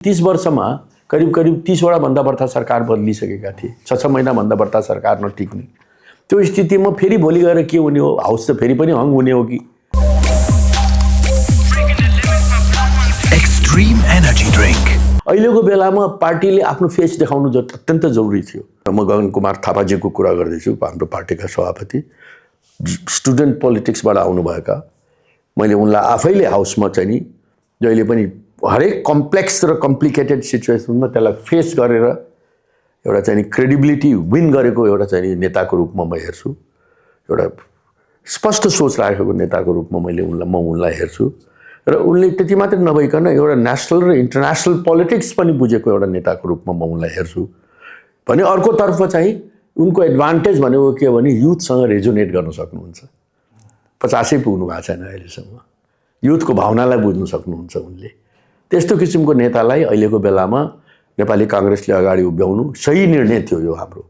30 वर्षमा करिब 30वटा भन्दा बढ्ता सरकार बदलिसकेका थिए। 6 महिना भन्दा बढ्ता सरकार नटिक्ने। त्यो स्थितिमा फेरि भोलि गएर के हुने हो? हाउस त फेरि पनि हङ हुने हो कि? एक्सट्रीम एनर्जी ड्रिंक अहिलेको बेलामा पार्टीले आफ्नो फेस देखाउनु अत्यन्त जरुरी थियो। म गगन कुमार थापाजीको कुरा गर्दैछु, हाम्रो पार्टीका सभापति, स्टुडेन्ट पोलिटिक्सबाट आउनुभएका। मैले उनलाई आफैले हाउसमा चाहिँ नि जहिले पनि हरेक कम्प्लेक्स र कम्प्लिकेटेड सिचुएसनमा त्यसलाई फेस गरेर एउटा चाहिँ नि क्रेडिबिलिटी विन गरेको एउटा चाहिँ नि नेताको रूपमा म हेर्छु। एउटा स्पष्ट सोच राखेको नेताको रूपमा म उनलाई हेर्छु र उनले त्यति मात्र नभइकन एउटा नेसनल र इन्टरनेसनल पोलिटिक्स पनि बुझेको एउटा नेताको रूपमा म उनलाई हेर्छु। भने अर्कोतर्फ चाहिँ उनको एडभान्टेज भनेको के हो भने युथसँग रेजोनेट गर्न सक्नुहुन्छ। 50 पुग्नु भएको छैन अहिलेसम्म। युथको भावनालाई बुझ्न सक्नुहुन्छ उनले। त्यस्तो किसिमको नेतालाई अहिलेको बेलामा नेपाली कांग्रेसले अगाडि उभ्याउनु सही निर्णय थियो यो हाम्रो।